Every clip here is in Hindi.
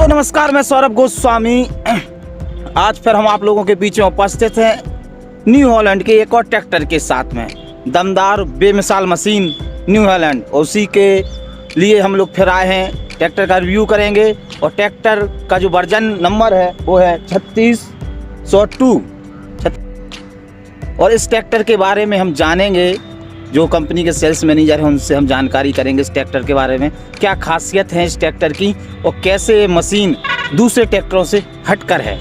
नमस्कार, मैं सौरभ गोस्वामी। आज फिर हम आप लोगों के बीच में उपस्थित हैं न्यू हॉलैंड के एक और ट्रैक्टर के साथ में। दमदार बेमिसाल मशीन न्यू हॉलैंड, उसी के लिए हम लोग फिर आए हैं। ट्रैक्टर का रिव्यू करेंगे और ट्रैक्टर का जो वर्जन नंबर है वो है 3602। और इस ट्रैक्टर के बारे में हम जानेंगे, जो कंपनी के सेल्स मैनेजर हैं उनसे हम जानकारी करेंगे इस ट्रैक्टर के बारे में, क्या खासियत है इस ट्रैक्टर की और कैसे ये मशीन दूसरे ट्रैक्टरों से हटकर है।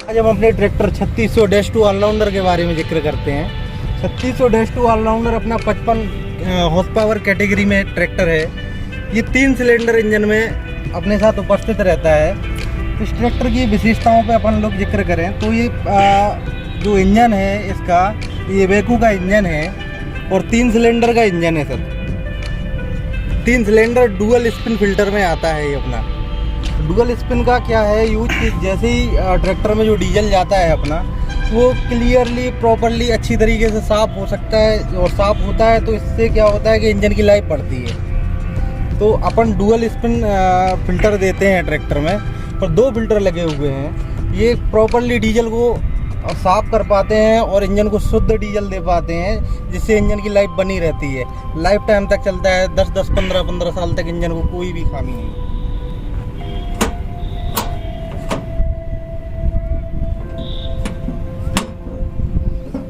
आज हम अपने ट्रैक्टर 3600-2 ऑलराउंडर के बारे में जिक्र करते हैं। 3600-2 ऑलराउंडर अपना 55 हॉर्स पावर कैटेगरी में ट्रैक्टर है। ये 3 सिलेंडर इंजन में अपने साथ उपस्थित रहता है। इस ट्रैक्टर की विशेषताओं पे अपन लोग जिक्र करें तो ये जो इंजन है इसका, ये वेकू का इंजन है और 3 सिलेंडर का इंजन है sir. 3 cylinder dual spin filter में आता है ये अपना। डुअल स्पिन का क्या है यूज कि जैसे ही ट्रैक्टर में जो डीजल जाता है अपना, वो क्लियरली प्रॉपरली अच्छी तरीके से साफ़ हो सकता है और साफ़ होता है तो इससे क्या होता है कि इंजन की लाइफ बढ़ती है। तो अपन डुअल स्पिन फिल्टर देते हैं ट्रैक्टर में और 2 फिल्टर लगे हुए हैं। ये प्रॉपरली डीजल को साफ कर पाते हैं और इंजन को शुद्ध डीजल दे पाते हैं, जिससे इंजन की लाइफ बनी रहती है, लाइफ टाइम तक चलता है। 10-10, 15-15 साल तक इंजन को कोई भी खामी नहीं।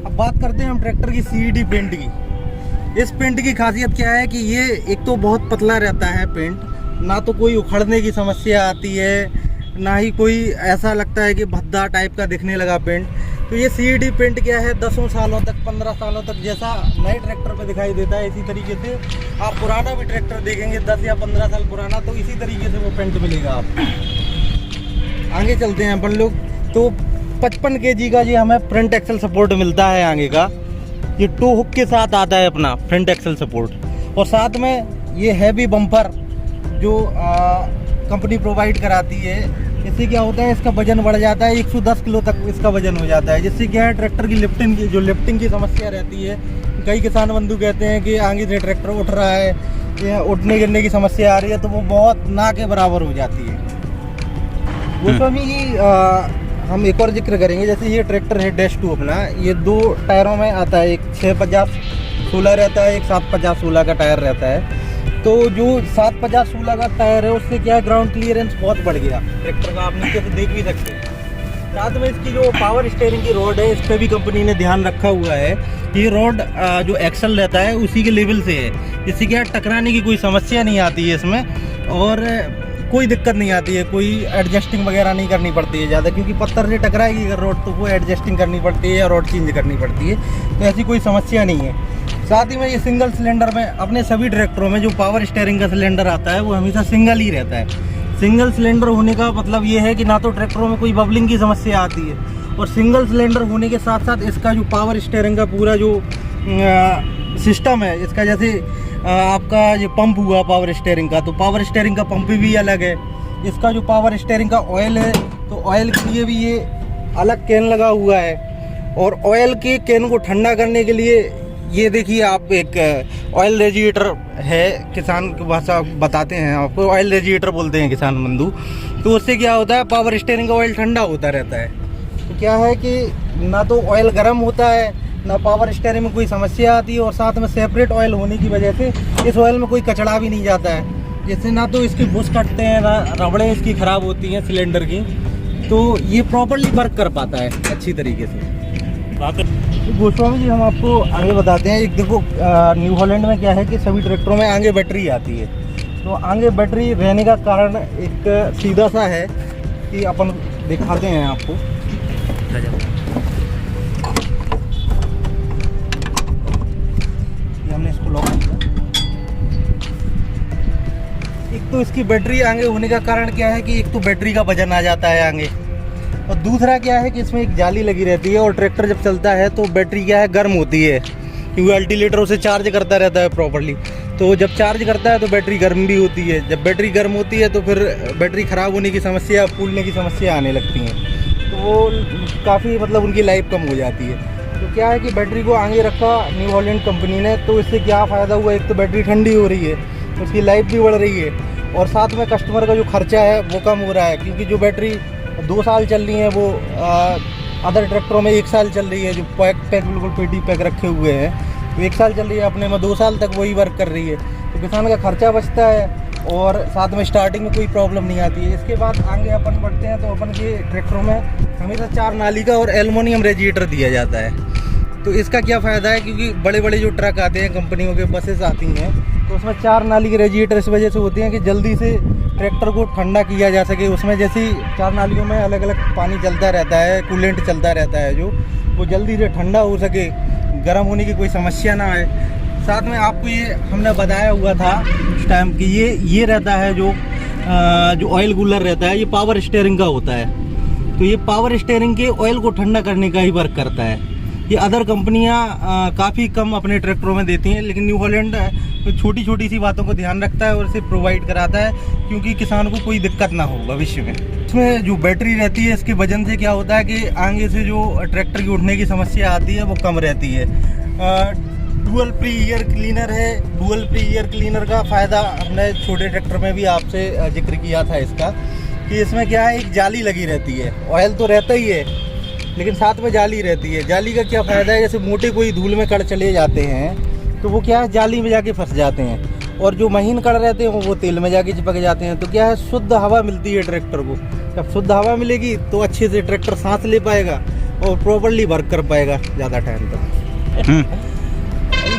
अब बात करते हैं हम ट्रैक्टर की सीईडी पेंट की। इस पेंट की खासियत क्या है कि ये एक तो बहुत पतला रहता है पेंट, ना तो कोई उखड़ने की समस्या आती है, ना ही कोई ऐसा लगता है कि भद्दा टाइप का दिखने लगा पेंट। तो ये सीईडी पेंट क्या है, 10 सालों तक, 15 सालों तक जैसा नए ट्रैक्टर पे दिखाई देता है, इसी तरीके से आप पुराना भी ट्रैक्टर देखेंगे 10 या 15 साल पुराना, तो इसी तरीके से वो पेंट मिलेगा आपको। आगे चलते हैं अपन लोग। तो 55 kg का ये हमें फ्रंट एक्सल सपोर्ट मिलता है आगे का। ये 2 हुक के साथ आता है अपना फ्रंट एक्सल सपोर्ट, और साथ में ये हैवी बम्पर जो कंपनी प्रोवाइड कराती है। इससे क्या होता है, इसका वजन बढ़ जाता है, 110 किलो तक इसका वजन हो जाता है, जिससे क्या है ट्रैक्टर की लिफ्टिंग की समस्या रहती है। कई किसान बंधु कहते हैं कि आगे से ट्रैक्टर उठ रहा है या उठने गिरने की समस्या आ रही है, तो वो बहुत ना के बराबर हो जाती है। गोस्वामी जी हम एक और जिक्र करेंगे, जैसे ये ट्रैक्टर है -2 अपना, ये 2 टायरों में आता है। एक 650-16 रहता है, एक 750-16 का टायर रहता है। तो जो 750-16 का टायर है उससे क्या है, ग्राउंड क्लियरेंस बहुत बढ़ गया ट्रैक्टर का, आप नीचे से देख भी सकते हैं। साथ में इसकी जो पावर स्टीयरिंग की रॉड है, इस पर भी कंपनी ने ध्यान रखा हुआ है। ये रॉड जो एक्सल रहता है उसी के लेवल से है, जिससे क्या टकराने की कोई समस्या नहीं आती है इसमें, और कोई दिक्कत नहीं आती है, कोई एडजस्टिंग वगैरह नहीं करनी पड़ती है ज़्यादा, क्योंकि पत्थर से टकराएगी अगर रॉड तो वो एडजस्टिंग करनी पड़ती है या रॉड चेंज करनी पड़ती है, तो ऐसी कोई समस्या नहीं है। साथ ही में ये सिंगल सिलेंडर में, अपने सभी ट्रैक्टरों में जो पावर स्टीयरिंग का सिलेंडर आता है वो हमेशा सिंगल ही रहता है। सिंगल सिलेंडर होने का मतलब ये है कि ना तो ट्रैक्टरों में कोई बबलिंग की समस्या आती है, और सिंगल सिलेंडर होने के साथ साथ इसका जो पावर स्टीयरिंग का पूरा जो सिस्टम है इसका, जैसे आपका ये पंप हुआ पावर स्टीयरिंग का, तो पावर स्टीयरिंग का पंप भी अलग है। इसका जो पावर स्टीयरिंग का ऑयल है, तो ऑयल के लिए भी ये अलग कैन लगा हुआ है, और ऑयल के कैन को ठंडा करने के लिए ये देखिए आप, एक ऑयल रेडिएटर है, किसान की भाषा बताते हैं आपको, ऑयल रेडिएटर बोलते हैं किसान बंधु। तो उससे क्या होता है, पावर स्टीयरिंग का ऑयल ठंडा होता रहता है। तो क्या है कि ना तो ऑयल गर्म होता है, ना पावर स्टीयरिंग में कोई समस्या आती है, और साथ में सेपरेट ऑयल होने की वजह से इस ऑयल में कोई कचड़ा भी नहीं जाता है, जिससे ना तो इसके बुश कटते हैं, ना रबड़ें इसकी ख़राब होती हैं सिलेंडर की। तो ये प्रॉपरली वर्क कर पाता है अच्छी तरीके से। तो गोस्वामी जी हम आपको आगे बताते हैं। एक देखो न्यू हॉलैंड में क्या है कि सभी ट्रैक्टरों में आगे बैटरी आती है। तो आगे बैटरी रहने का कारण एक सीधा सा है कि अपन दिखाते हैं आपको। हमने इसको लॉक किया। एक तो इसकी बैटरी आगे होने का कारण क्या है कि एक तो बैटरी का वजन आ जाता है आगे, और दूसरा क्या है कि इसमें एक जाली लगी रहती है, और ट्रैक्टर जब चलता है तो बैटरी क्या है, गर्म होती है, क्योंकि अल्टरनेटर उसे चार्ज करता रहता है प्रॉपर्ली। तो जब चार्ज करता है तो बैटरी गर्म भी होती है। जब बैटरी गर्म होती है तो फिर बैटरी ख़राब होने की समस्या, फूलने की समस्या आने लगती है, तो वो काफ़ी मतलब उनकी लाइफ कम हो जाती है। तो क्या है कि बैटरी को आगे रखा न्यू हॉलैंड कंपनी ने, तो इससे क्या फ़ायदा हुआ, एक तो बैटरी ठंडी हो रही है, उसकी लाइफ भी बढ़ रही है, और साथ में कस्टमर का जो खर्चा है वो कम हो रहा है, क्योंकि जो बैटरी 2 साल चल रही है वो अदर ट्रैक्टरों में 1 साल चल रही है, जो पैक बिल्कुल पेटी पैक रखे हुए हैं, तो 1 साल चल रही है, अपने में 2 साल तक वही वर्क कर रही है, तो किसान का खर्चा बचता है और साथ में स्टार्टिंग में कोई प्रॉब्लम नहीं आती है। इसके बाद आगे अपन बढ़ते हैं तो अपन के ट्रैक्टरों में हमेशा 4 नाली का और एल्युमिनियम रेडिएटर दिया जाता है। तो इसका क्या फ़ायदा है, क्योंकि बड़े बड़े जो ट्रक आते हैं, कंपनियों के बसेस आती हैं, तो उसमें 4 नाली के रेडिएटर इस वजह से होते हैं कि जल्दी से ट्रैक्टर को ठंडा किया जा सके। उसमें जैसे ही 4 नालियों में अलग अलग पानी चलता रहता है, कूलेंट चलता रहता है, जो वो जल्दी से ठंडा हो सके, गर्म होने की कोई समस्या ना आए। साथ में आपको ये हमने बताया हुआ था उस टाइम कि ये रहता है जो ऑयल कूलर रहता है, ये पावर स्टीयरिंग का होता है, तो ये पावर स्टीयरिंग के ऑयल को ठंडा करने का ही वर्क करता है। ये अदर कंपनियां काफ़ी कम अपने ट्रैक्टरों में देती हैं, लेकिन न्यू हॉलैंड तो छोटी छोटी सी बातों को ध्यान रखता है और इसे प्रोवाइड कराता है, क्योंकि किसान को कोई दिक्कत ना हो भविष्य में। इसमें जो बैटरी रहती है, इसके वजन से क्या होता है कि आगे से जो ट्रैक्टर की उठने की समस्या आती है वो कम रहती है। डुअल प्री ईयर क्लीनर है। डुअल प्री ईयर क्लीनर का फ़ायदा हमने छोटे ट्रैक्टर में भी आपसे जिक्र किया था इसका, कि इसमें क्या है, एक जाली लगी रहती है। ऑयल तो रहता ही है, लेकिन साथ में जाली रहती है। जाली का क्या फ़ायदा है, जैसे मोटे कोई धूल में कड़ चले जाते हैं तो वो क्या है, जाली में जाके फंस जाते हैं, और जो महीन कड़ रहते हैं वो तेल में जाके चिपक जाते हैं। तो क्या है, शुद्ध हवा मिलती है ट्रैक्टर को। जब शुद्ध हवा मिलेगी तो अच्छे से ट्रैक्टर सांस ले पाएगा और प्रॉपरली वर्क कर पाएगा ज़्यादा टाइम तक।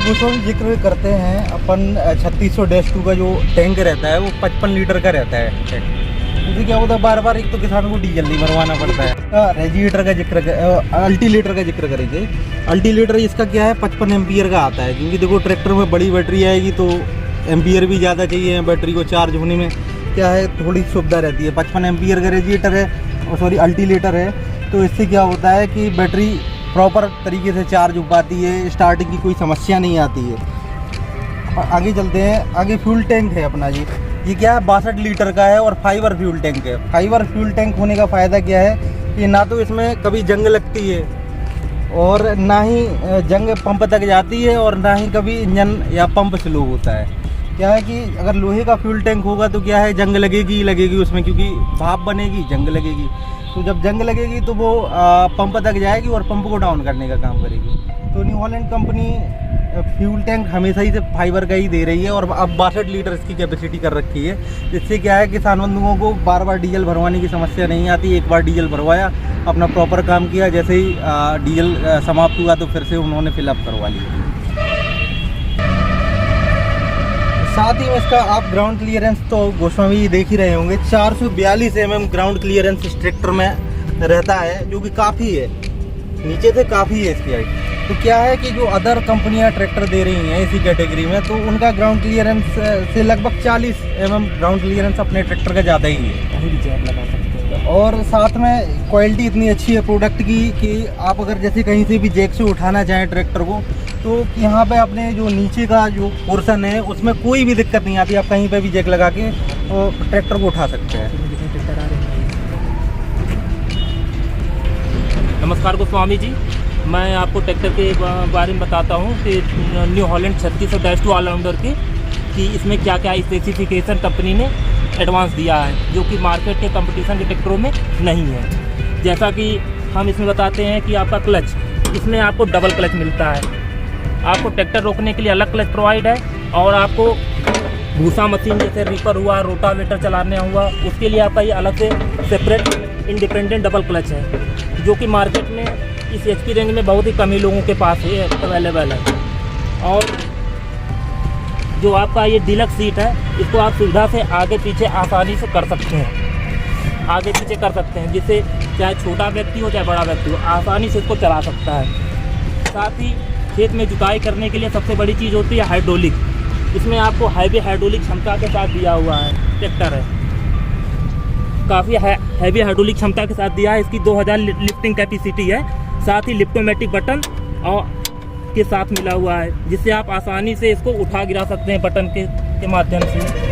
दूसरों जिक्र करते हैं अपन 3600-2 का जो टैंक रहता है वो 55 लीटर का रहता है। इससे क्या होता है, बार बार एक तो किसान को डीजल नहीं भरवाना पड़ता है। रेडिएटर का जिक्र, अल्टीलेटर का जिक्र करेंगे। अल्टीलेटर इसका क्या है, 55 एम्पियर का आता है, क्योंकि देखो ट्रैक्टर में बड़ी बैटरी आएगी तो एम्पियर भी ज़्यादा चाहिए, बैटरी को चार्ज होने में क्या है, थोड़ी सुविधा रहती है। 55 एम्पियर का रेडिएटर है, और सॉरी अल्टीलेटर है, तो इससे क्या होता है कि बैटरी प्रॉपर तरीके से चार्ज हो पाती है, स्टार्टिंग की कोई समस्या नहीं आती है। आगे चलते हैं। आगे फ्यूल टैंक है अपना जी। ये क्या है, 62 लीटर का है और फाइबर फ्यूल टैंक है। फाइबर फ्यूल टैंक होने का फ़ायदा क्या है कि ना तो इसमें कभी जंग लगती है और ना ही जंग पंप तक जाती है, और ना ही कभी इंजन या पंप स्लो होता है। क्या है कि अगर लोहे का फ्यूल टैंक होगा तो क्या है, जंग लगेगी उसमें, क्योंकि भाप बनेगी, जंग लगेगी। तो जब जंग लगेगी तो वो पंप तक जाएगी और पंप को डाउन करने का काम करेगी। तो new Holland company fuel tank हमेशा ही से फाइबर का ही दे रही है, और अब 62 लीटर इसकी कैपेसिटी कर रखी है। जिससे क्या है, किसान बंधुओं को बार बार डीजल भरवाने की समस्या नहीं आती। एक बार डीजल भरवाया, अपना प्रॉपर काम किया, जैसे ही डीजल समाप्त हुआ तो फिर से उन्होंने फिलअप करवा लिया। साथ ही में इसका आप ग्राउंड क्लियरेंस तो गोस्वामी देख ही रहे होंगे, 442 mm ग्राउंड क्लियरेंस इस ट्रैक्टर में रहता है, जो कि काफ़ी है, नीचे से काफ़ी है इसकी हाइट। तो क्या है कि जो अदर कंपनियां ट्रैक्टर दे रही हैं इसी कैटेगरी में, तो उनका ग्राउंड क्लियरेंस से लगभग 40 mm ग्राउंड क्लियरेंस अपने ट्रैक्टर का ज़्यादा ही है। कहीं भी जैक लगा सकते हैं। और साथ में क्वालिटी इतनी अच्छी है प्रोडक्ट की कि आप अगर जैसे कहीं से भी जैक से उठाना चाहें ट्रैक्टर को, तो यहाँ पे अपने जो नीचे का जो पोर्शन है उसमें कोई भी दिक्कत नहीं आती। आप कहीं पे भी जैक लगा के ट्रैक्टर को उठा सकते हैं। नमस्कार गोस्वामी जी, मैं आपको ट्रैक्टर के बारे में बताता हूँ कि न्यू हॉलैंड 3600-2 ऑलराउंडर की, कि इसमें क्या क्या स्पेसिफिकेशन कंपनी ने एडवांस दिया है, जो कि मार्केट के कंपटीशन के ट्रैक्टरों में नहीं है। जैसा कि हम इसमें बताते हैं कि आपका क्लच, इसमें आपको डबल क्लच मिलता है। आपको ट्रैक्टर रोकने के लिए अलग क्लच प्रोवाइड है, और आपको भूसा मशीन जैसे रीपर हुआ, रोटावेटर चलाने हुआ, उसके लिए आपका ये अलग से सेपरेट इंडिपेंडेंट डबल क्लच है, जो कि मार्केट में इस एचपी रेंज में बहुत ही कम ही लोगों के पास ही अवेलेबल है। और जो आपका ये डीलक्स सीट है, इसको आप सुविधा से आगे पीछे आसानी से कर सकते हैं, आगे पीछे कर सकते हैं, जिससे चाहे छोटा व्यक्ति हो चाहे बड़ा व्यक्ति हो आसानी से इसको चला सकता है। साथ ही खेत में जुताई करने के लिए सबसे बड़ी चीज़ होती है हाइड्रोलिक। इसमें आपको हैवी हाइड्रोलिक क्षमता के साथ दिया हुआ है ट्रैक्टर है, काफ़ी हैवी हाइड्रोलिक क्षमता के साथ दिया है। इसकी 2000 लिफ्टिंग कैपेसिटी है, साथ ही लिफ्टोमेटिक बटन और के साथ मिला हुआ है, जिससे आप आसानी से इसको उठा गिरा सकते हैं बटन के माध्यम से।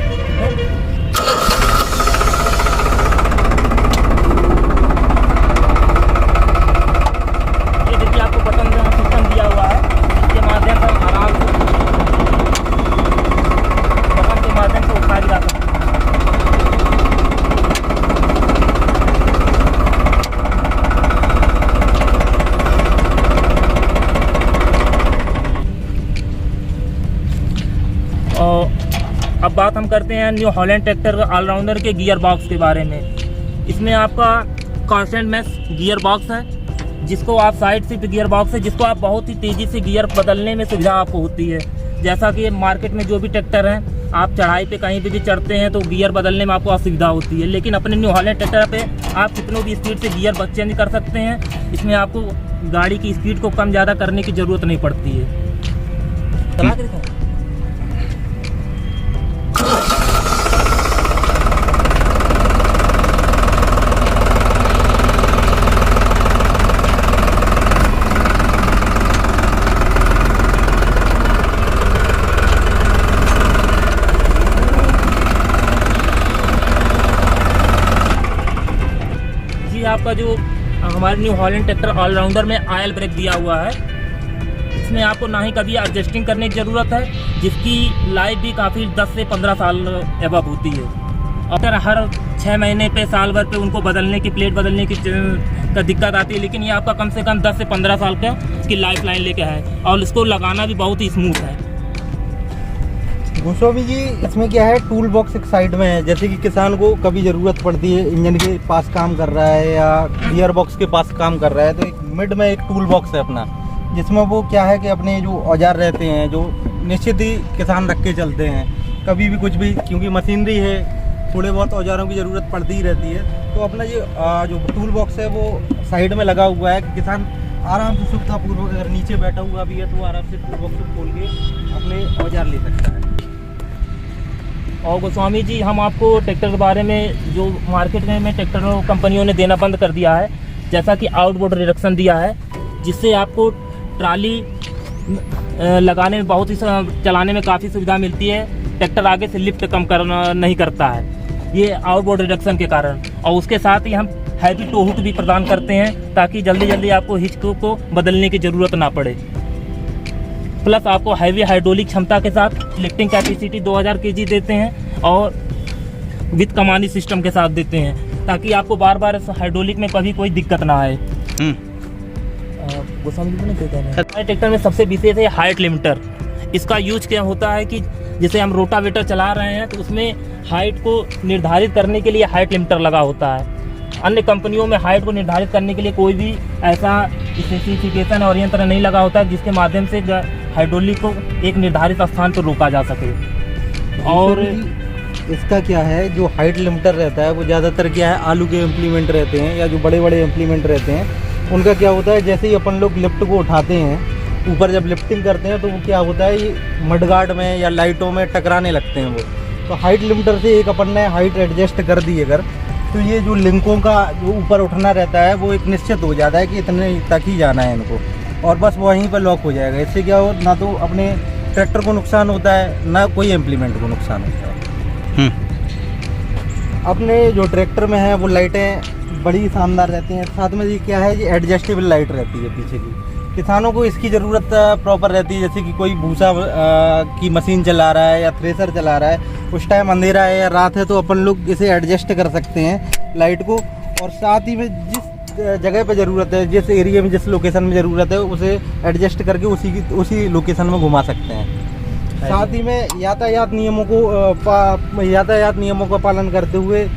अब बात हम करते हैं न्यू हॉलैंड ट्रैक्टर ऑलराउंडर के गियर बॉक्स के बारे में। इसमें आपका कॉन्स्टेंट मैश गियर बॉक्स है, जिसको आप साइड शिफ्ट गियर बॉक्स है, जिसको आप बहुत ही तेज़ी से गियर बदलने में सुविधा आपको होती है। जैसा कि मार्केट में जो भी ट्रैक्टर हैं, आप चढ़ाई पे कहीं पे भी चढ़ते हैं तो गियर बदलने में आपको असुविधा होती है, लेकिन अपने न्यू हॉलैंड ट्रैक्टर पे आप कितनों भी स्पीड से गियर चेंज कर सकते हैं। इसमें आपको गाड़ी की स्पीड को कम ज़्यादा करने की ज़रूरत नहीं पड़ती है। चला के दिखाओ। आपका जो हमारे न्यू हॉलैंड ट्रैक्टर ऑलराउंडर में आयल ब्रेक दिया हुआ है, इसमें आपको ना ही कभी एडजस्टिंग करने की ज़रूरत है, जिसकी लाइफ भी काफ़ी 10 से 15 साल एबव होती है। अगर हर 6 महीने पे साल भर पे उनको बदलने की प्लेट बदलने की का दिक्कत आती है, लेकिन ये आपका कम से कम 10 से 15 साल का इसकी लाइफ लाइन लेके है और इसको लगाना भी बहुत ही स्मूथ है। गोस्वामी जी, इसमें क्या है, टूल बॉक्स एक साइड में है। जैसे कि किसान को कभी ज़रूरत पड़ती है, इंजन के पास काम कर रहा है या गियर बॉक्स के पास काम कर रहा है, तो एक मिड में एक टूल बॉक्स है अपना, जिसमें वो क्या है कि अपने जो औजार रहते हैं जो निश्चित ही किसान रख के चलते हैं, कभी भी कुछ भी, क्योंकि मशीनरी है, थोड़े बहुत औजारों की ज़रूरत पड़ती ही रहती है। तो अपना ये जो टूल बॉक्स है वो साइड में लगा हुआ है कि किसान आराम से सुविधापूर्वक, अगर नीचे बैठा हुआ भी है तो आराम से टूल बॉक्स को खोल के अपने औजार ले सकता है। और गोस्वामी जी, हम आपको ट्रैक्टर के बारे में जो मार्केट में ट्रैक्टर कंपनियों ने देना बंद कर दिया है, जैसा कि आउटबोर्ड रिडक्शन दिया है, जिससे आपको ट्राली लगाने में बहुत ही चलाने में काफ़ी सुविधा मिलती है। ट्रैक्टर आगे से लिफ्ट कम करना नहीं करता है ये आउटबोर्ड रिडक्शन के कारण। और उसके साथ ही हम हैवी टो हुक भी प्रदान करते हैं, ताकि जल्दी जल्दी आपको हिच को बदलने की ज़रूरत ना पड़े। प्लस आपको हैवी हाइड्रोलिक क्षमता के साथ लिफ्टिंग कैपेसिटी 2000 kg देते हैं और विद कमानी सिस्टम के साथ देते हैं, ताकि आपको बार बार हाइड्रोलिक में कभी कोई दिक्कत ना आए। हमारे ट्रैक्टर में सबसे विशेष है हाइट लिमिटर। इसका यूज क्या होता है कि जैसे हम रोटावेटर चला रहे हैं तो उसमें हाइट को निर्धारित करने के लिए हाइट लिमिटर लगा होता है। अन्य कंपनियों में हाइट को निर्धारित करने के लिए कोई भी ऐसा स्पेसिफिकेशन और यंत्र नहीं लगा होता है, जिसके माध्यम से हाइड्रोलिक को एक निर्धारित स्थान पर रोका जा सके। और इसका क्या है, जो हाइट लिमिटर रहता है वो ज़्यादातर क्या है, आलू के इम्प्लीमेंट रहते हैं या जो बड़े बड़े इम्प्लीमेंट रहते हैं, उनका क्या होता है, जैसे ही अपन लोग लिफ्ट को उठाते हैं ऊपर, जब लिफ्टिंग करते हैं तो वो क्या होता है, ये मडगार्ड में या लाइटों में टकराने लगते हैं वो। तो हाइट लिमिटर से एक अपन ने हाइट एडजस्ट कर दी अगर, तो ये जो लिंकों का जो ऊपर उठना रहता है वो एक निश्चित हो जाता है कि इतने तक ही जाना है इनको, और बस वहीं पर लॉक हो जाएगा। इससे क्या हो, ना तो अपने ट्रैक्टर को नुकसान होता है, ना कोई इम्प्लीमेंट को नुकसान होता है। अपने जो ट्रैक्टर में है वो लाइटें बड़ी शानदार रहती हैं। साथ में ये क्या है, ये एडजस्टेबल लाइट रहती है पीछे की। किसानों को इसकी ज़रूरत प्रॉपर रहती है, जैसे कि कोई भूसा की मशीन चला रहा है या थ्रेसर चला रहा है, उस टाइम अंधेरा है या रात है, तो अपन लोग इसे एडजस्ट कर सकते हैं लाइट को। और साथ ही में जिस जगह पे ज़रूरत है, जिस एरिया में जिस लोकेशन में ज़रूरत है, उसे एडजस्ट करके उसी लोकेशन में घुमा सकते हैं। साथ ही में यातायात नियमों का पालन करते हुए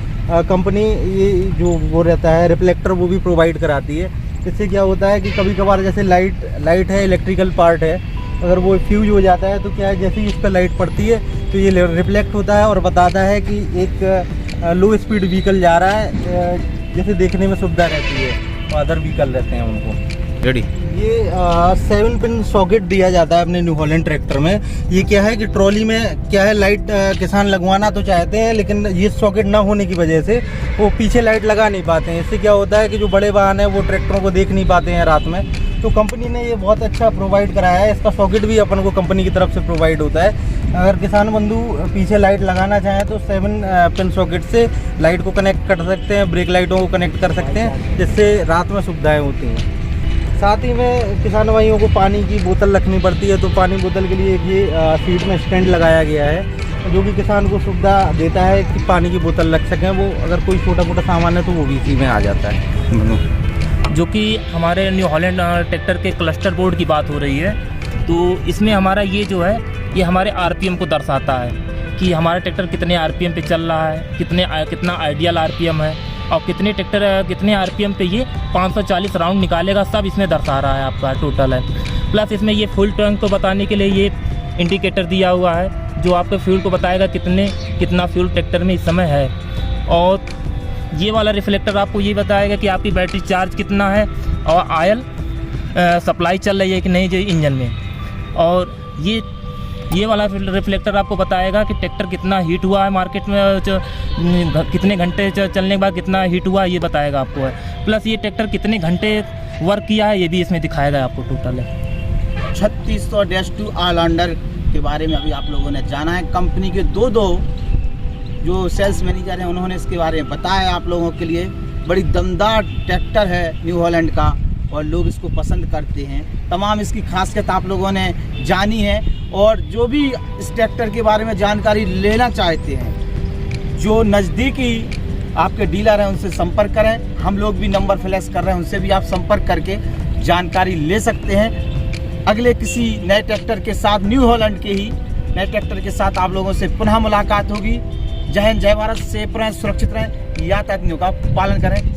कंपनी ये जो वो रहता है रिफ्लेक्टर, वो भी प्रोवाइड कराती है। इससे क्या होता है कि कभी कभार जैसे लाइट है, इलेक्ट्रिकल पार्ट है, अगर वो फ्यूज हो जाता है तो क्या है, जैसे ही इस पर लाइट पड़ती है तो ये रिफ्लेक्ट होता है और बताता है कि एक लो स्पीड व्हीकल जा रहा है, जैसे देखने में सुविधा रहती है। अदर व्हीकल रहते हैं उनको रेडी। ये 7 पिन सॉकेट दिया जाता है अपने न्यू हॉलैंड ट्रैक्टर में। ये क्या है कि ट्रॉली में क्या है, लाइट किसान लगवाना तो चाहते हैं, लेकिन ये सॉकेट ना होने की वजह से वो पीछे लाइट लगा नहीं पाते हैं। इससे क्या होता है कि जो बड़े वाहन हैं वो ट्रैक्टरों को देख नहीं पाते हैं रात में। तो कंपनी ने ये बहुत अच्छा प्रोवाइड कराया है। इसका सॉकेट भी अपन को कंपनी की तरफ से प्रोवाइड होता है। अगर किसान बंधु पीछे लाइट लगाना चाहें तो 7 पिन सॉकेट से लाइट को कनेक्ट कर सकते हैं, ब्रेक लाइटों को कनेक्ट कर सकते हैं, जिससे रात में सुविधाएँ होती हैं। साथ ही में किसान भाइयों को पानी की बोतल रखनी पड़ती है, तो पानी बोतल के लिए ये सीट में स्टैंड लगाया गया है, जो कि किसान को सुविधा देता है कि पानी की बोतल रख सकें। वो अगर कोई छोटा मोटा सामान है तो वो भी इसी में आ जाता है। जो कि हमारे न्यू हॉलैंड ट्रैक्टर के क्लस्टर बोर्ड की बात हो रही है, तो इसमें हमारा ये जो है, ये हमारे RPM को दर्शाता है। कि हमारा ट्रैक्टर कितने आरपीएम पे चल रहा है, कितना आइडियल आरपीएम है और कितने आरपीएम पे ये 540 राउंड निकालेगा, सब इसमें दर्शा रहा है आपका टोटल है। प्लस इसमें ये फुल टैंक को बताने के लिए ये इंडिकेटर दिया हुआ है जो आपके फ्यूल को बताएगा कितना फ्यूल ट्रैक्टर में इस समय है। और ये वाला रिफ्लेक्टर आपको ये बताएगा कि आपकी बैटरी चार्ज कितना है और ऑयल सप्लाई चल रही है कि नहीं जो इंजन में। और ये वाला रिफ्लेक्टर आपको बताएगा कि ट्रैक्टर कितना हीट हुआ है मार्केट में, कितने घंटे चलने के बाद कितना हीट हुआ ये बताएगा आपको है। प्लस ये ट्रैक्टर कितने घंटे वर्क किया है ये भी इसमें दिखाएगा आपको टोटल है। 3600-2 ऑलराउंडर के बारे में अभी आप लोगों ने जाना है। कंपनी के दो जो सेल्स मैनेजर हैं उन्होंने इसके बारे में बताया आप लोगों के लिए। बड़ी दमदार ट्रैक्टर है न्यू हॉलैंड का और लोग इसको पसंद करते हैं। तमाम इसकी खासियत आप लोगों ने जानी है। और जो भी इस ट्रैक्टर के बारे में जानकारी लेना चाहते हैं, जो नज़दीकी आपके डीलर हैं उनसे संपर्क करें। हम लोग भी नंबर फ्लैश कर रहे हैं, उनसे भी आप संपर्क करके जानकारी ले सकते हैं। अगले किसी नए ट्रैक्टर के साथ, न्यू हॉलैंड के ही नए ट्रैक्टर के साथ आप लोगों से पुनः मुलाकात होगी। जय हिंद, जय भारत, सेफ रहें, सुरक्षित रहें, यातायात नियमों का पालन करें।